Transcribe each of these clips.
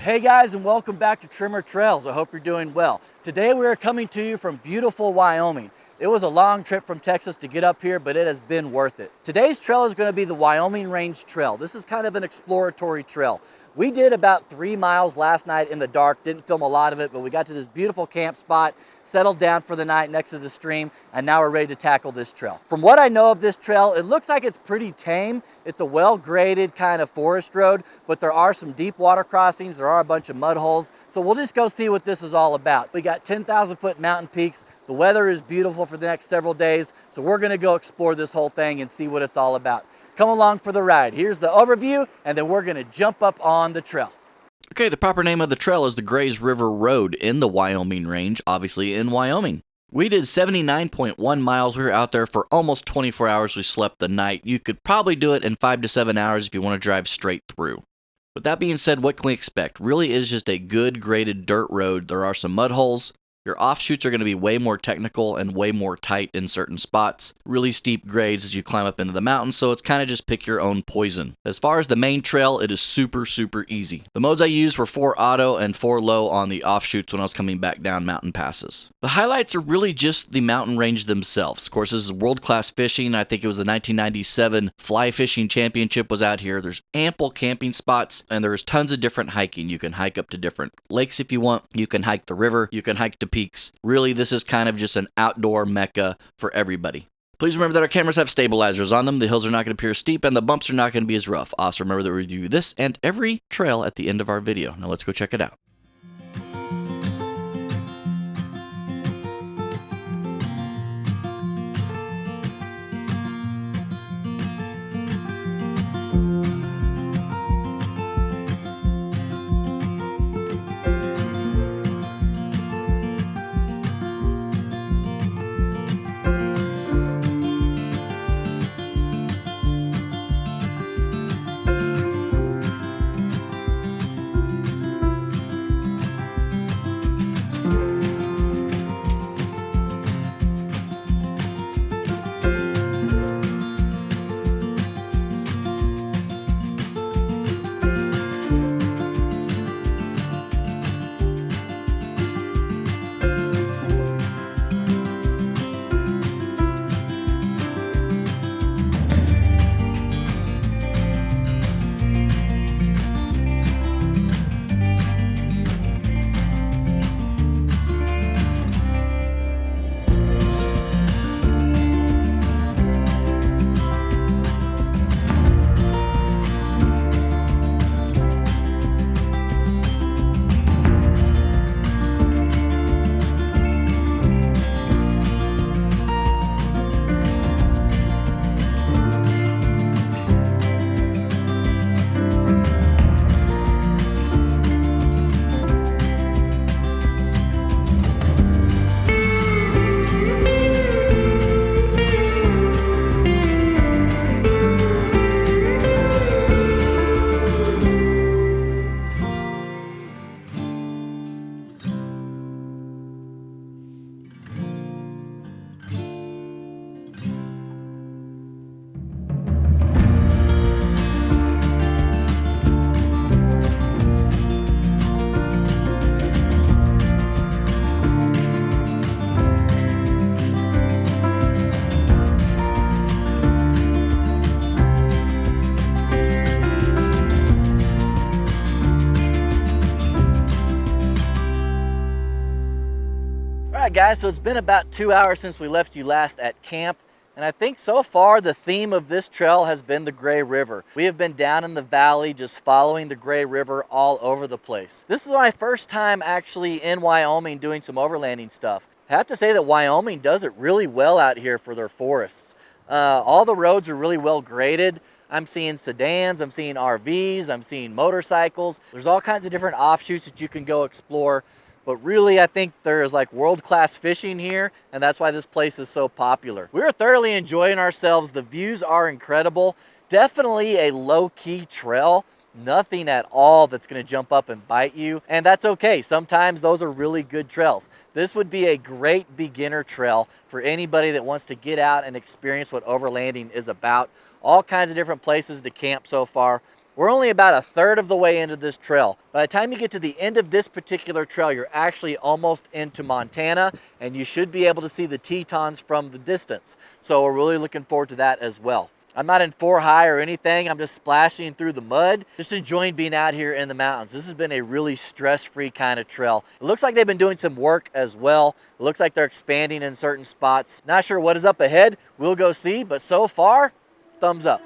Hey guys, and welcome back to Tremor Trails. I hope you're doing well. Today we are coming to you from beautiful Wyoming. It was a long trip from Texas to get up here, but it has been worth it. Today's trail is going to be the Wyoming Range Trail. This is kind of an exploratory trail. We did about 3 miles last night in the dark, didn't film a lot of it, but we got to this beautiful camp spot, settled down for the night next to the stream, and now we're ready to tackle this trail. From what I know of this trail, it looks like it's pretty tame. It's a well-graded kind of forest road, but there are some deep water crossings, there are a bunch of mud holes, so we'll just go see what this is all about. We got 10,000-foot mountain peaks. The weather is beautiful for the next several days, so we're gonna go explore this whole thing and see what it's all about. Come along for the ride. Here's the overview, and then we're gonna jump up on the trail. Okay, the proper name of the trail is the Grays River Road in the Wyoming Range, obviously in Wyoming. We did 79.1 miles. We were out there for almost 24 hours. We slept the night. You could probably do it in 5 to 7 hours if you want to drive straight through. With that being said, what can we expect? Really is just a good graded dirt road. There are some mud holes. Your offshoots are going to be way more technical and way more tight in certain spots. Really steep grades as you climb up into the mountains, so it's kind of just pick your own poison. As far as the main trail, it is super easy. The modes I used were 4 auto and 4 low on the offshoots when I was coming back down mountain passes. The highlights are really just the mountain range themselves. Of course, this is world-class fishing. I think it was the 1997 Fly Fishing Championship was out here. There's ample camping spots, and there's tons of different hiking. You can hike up to different lakes if you want. You can hike the river. You can hike to peaks. Really, this is kind of just an outdoor mecca for everybody. Please remember that our cameras have stabilizers on them. The hills are not going to appear steep, and the bumps are not going to be as rough. Also, remember that we review this and every trail at the end of our video. Now let's go check it out. Alright guys, so it's been about 2 hours since we left you last at camp, and I think so far the theme of this trail has been the Gray River. We have been down in the valley just following the Gray River all over the place. This is my first time actually in Wyoming doing some overlanding stuff. I have to say that Wyoming does it really well out here for their forests. All the roads are really well graded. I'm seeing sedans, I'm seeing RVs, I'm seeing motorcycles. There's all kinds of different offshoots that you can go explore. But really, I think there's like world-class fishing here, and that's why this place is so popular. We're thoroughly enjoying ourselves. The views are incredible. Definitely a low-key trail. Nothing at all that's going to jump up and bite you, and that's okay. Sometimes those are really good trails. This would be a great beginner trail for anybody that wants to get out and experience what overlanding is about. All kinds of different places to camp so far. We're only about a third of the way into this trail. By the time you get to the end of this particular trail, you're actually almost into Montana, and you should be able to see the Tetons from the distance. So we're really looking forward to that as well. I'm not in 4 high or anything. I'm just splashing through the mud, just enjoying being out here in the mountains. This has been a really stress-free kind of trail. It looks like they've been doing some work as well. It looks like they're expanding in certain spots. Not sure what is up ahead. We'll go see, but so far, thumbs up.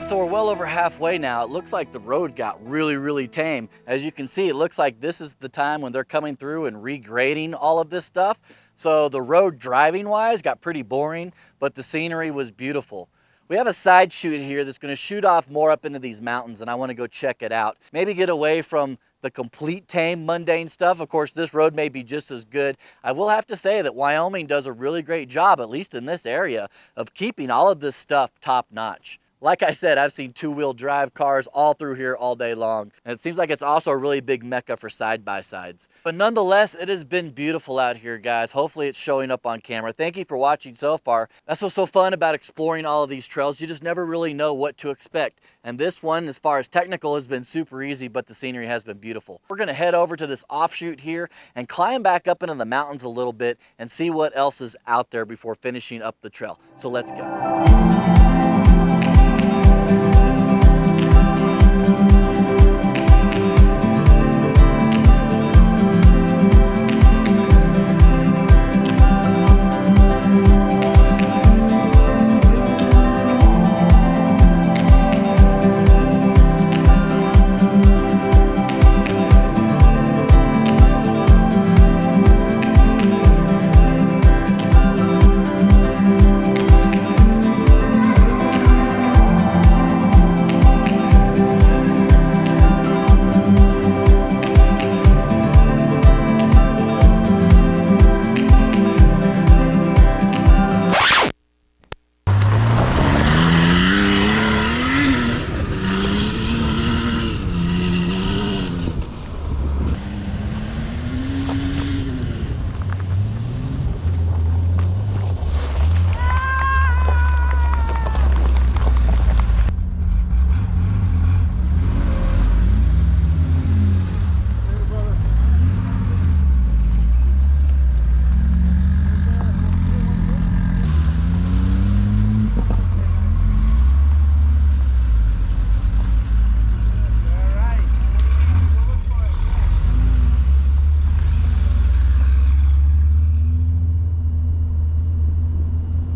So we're well over halfway now. It looks like the road got really tame. As you can see, it looks like this is the time when they're coming through and regrading all of this stuff. So the road driving wise got pretty boring, but the scenery was beautiful. We have a side shoot here that's going to shoot off more up into these mountains, and I want to go check it out. Maybe get away from the complete tame, mundane stuff. Of course, this road may be just as good. I will have to say that Wyoming does a really great job, at least in this area, of keeping all of this stuff top notch. Like I said, I've seen two-wheel drive cars all through here all day long. And it seems like it's also a really big mecca for side-by-sides. But nonetheless, it has been beautiful out here, guys. Hopefully it's showing up on camera. Thank you for watching so far. That's what's so fun about exploring all of these trails. You just never really know what to expect. And this one, as far as technical, has been super easy, but the scenery has been beautiful. We're gonna head over to this offshoot here and climb back up into the mountains a little bit and see what else is out there before finishing up the trail. So let's go.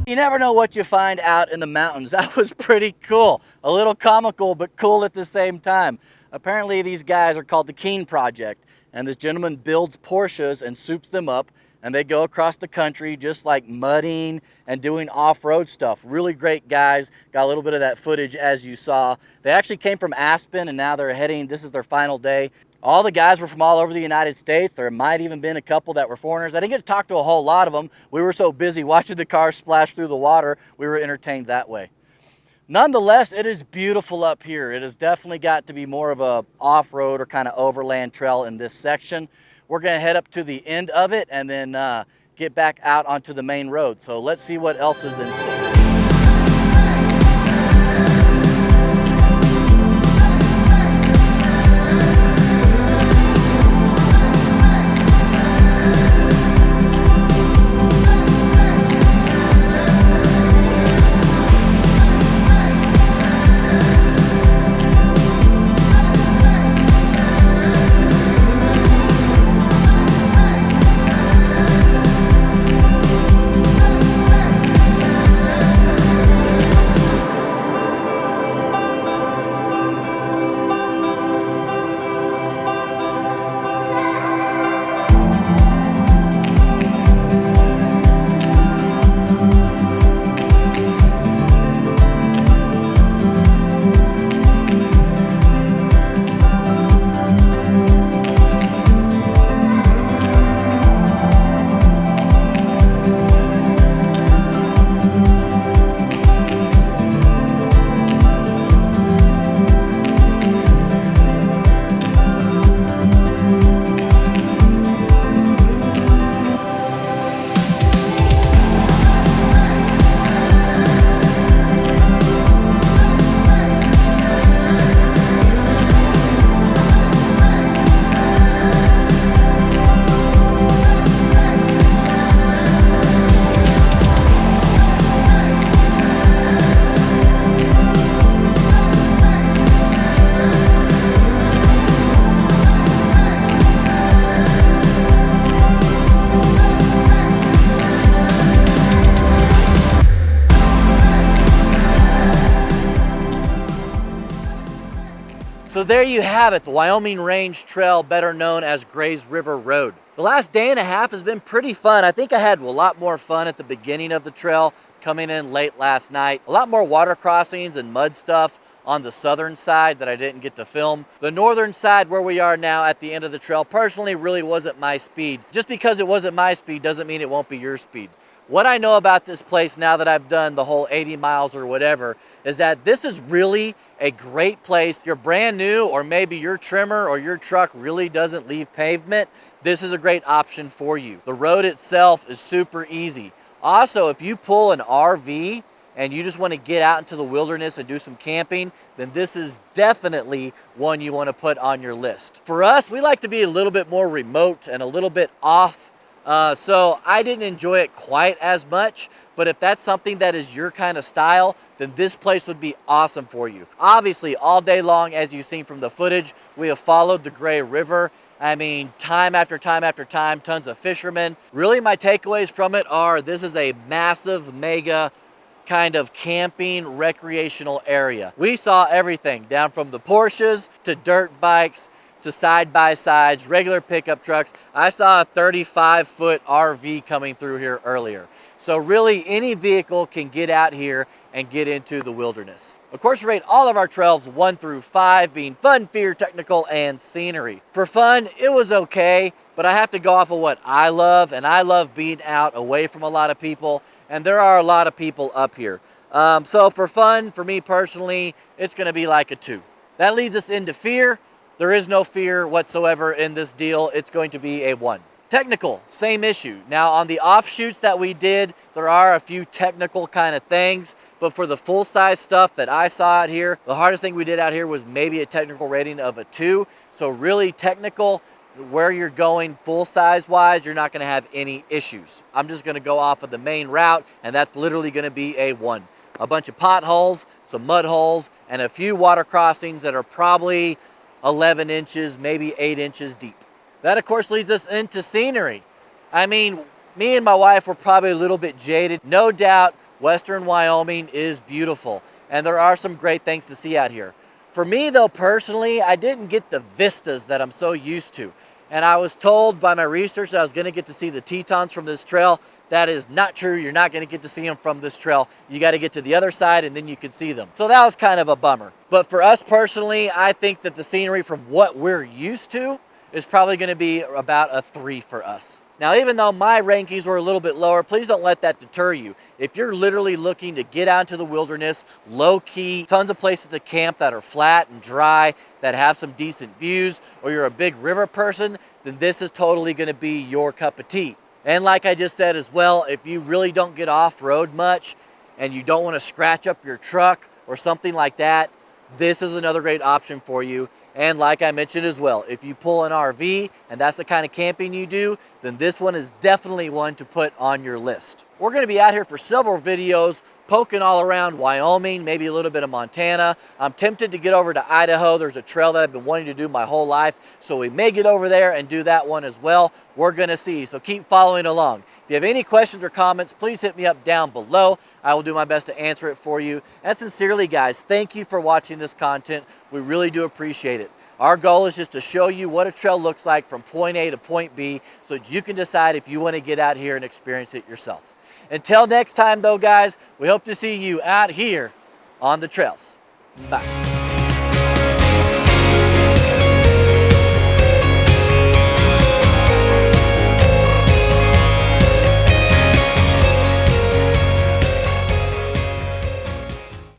You never know what you find out in the mountains. That was pretty cool. A little comical, but cool at the same time. Apparently these guys are called the Keen Project, and this gentleman builds Porsches and soups them up, and they go across the country just like mudding and doing off-road stuff. Really great guys. Got a little bit of that footage as you saw. They actually came from Aspen, and now they're heading, this is their final day. All the guys were from all over the United States. There might even been a couple that were foreigners. I didn't get to talk to a whole lot of them. We were so busy watching the cars splash through the water, we were entertained that way. Nonetheless, it is beautiful up here. It has definitely got to be more of a off-road or kind of overland trail in this section. We're gonna head up to the end of it and then get back out onto the main road. So let's see what else is in store. So there you have it, the Wyoming Range Trail, better known as Grays River Road. The last day and a half has been pretty fun. I think I had a lot more fun at the beginning of the trail, coming in late last night. A lot more water crossings and mud stuff on the southern side that I didn't get to film. The northern side where we are now at the end of the trail personally really wasn't my speed. Just because it wasn't my speed doesn't mean it won't be your speed. What I know about this place now that I've done the whole 80 miles or whatever is that this is really a great place. You're brand new, or maybe your Tremor or your truck really doesn't leave pavement. This is a great option for you. The road itself is super easy. Also, if you pull an RV and you just want to get out into the wilderness and do some camping, then this is definitely one you want to put on your list. For us, we like to be a little bit more remote and a little bit off. So I didn't enjoy it quite as much, but if that's something that is your kind of style, then this place would be awesome for you. Obviously, all day long, as you've seen from the footage, we have followed the Gray River. I mean, time after time after time, tons of fishermen. Really, my takeaways from it are this is a massive, mega kind of camping, recreational area. We saw everything, down from the Porsches to dirt bikes, to side-by-sides, regular pickup trucks. I saw a 35-foot RV coming through here earlier. So really, any vehicle can get out here and get into the wilderness. Of course, we rate all of our trails 1 through 5, being fun, fear, technical, and scenery. For fun, it was okay, but I have to go off of what I love, and I love being out away from a lot of people, and there are a lot of people up here. So for fun, for me personally, it's gonna be like a 2. That leads us into fear. There is no fear whatsoever in this deal. It's going to be a 1. Technical, same issue. Now on the offshoots that we did, there are a few technical kind of things, but for the full-size stuff that I saw out here, the hardest thing we did out here was maybe a technical rating of a 2. So really technical, where you're going full-size wise, you're not gonna have any issues. I'm just gonna go off of the main route, and that's literally gonna be a 1. A bunch of potholes, some mud holes, and a few water crossings that are probably 11 inches, maybe 8 inches deep. That of course leads us into scenery. I mean, me and my wife were probably a little bit jaded. No doubt, Western Wyoming is beautiful, and there are some great things to see out here. For me though, personally, I didn't get the vistas that I'm so used to. And I was told by my research that I was going to get to see the Tetons from this trail. That is not true. You're not going to get to see them from this trail. You got to get to the other side and then you can see them. So that was kind of a bummer. But for us personally, I think that the scenery from what we're used to is probably going to be about a 3 for us. Now, even though my rankings were a little bit lower, please don't let that deter you. If you're literally looking to get out into the wilderness, low key, tons of places to camp that are flat and dry, that have some decent views, or you're a big river person, then this is totally going to be your cup of tea. And like I just said as well, if you really don't get off-road much and you don't want to scratch up your truck or something like that, this is another great option for you. And like I mentioned as well, if you pull an RV and that's the kind of camping you do, then this one is definitely one to put on your list. We're going to be out here for several videos, poking all around Wyoming, maybe a little bit of Montana. I'm tempted to get over to Idaho. There's a trail that I've been wanting to do my whole life, so we may get over there and do that one as well. We're going to see, so keep following along. If you have any questions or comments, please hit me up down below. I will do my best to answer it for you. And sincerely, guys, thank you for watching this content. We really do appreciate it. Our goal is just to show you what a trail looks like from point A to point B so that you can decide if you want to get out here and experience it yourself. Until next time though, guys, we hope to see you out here on the trails. Bye.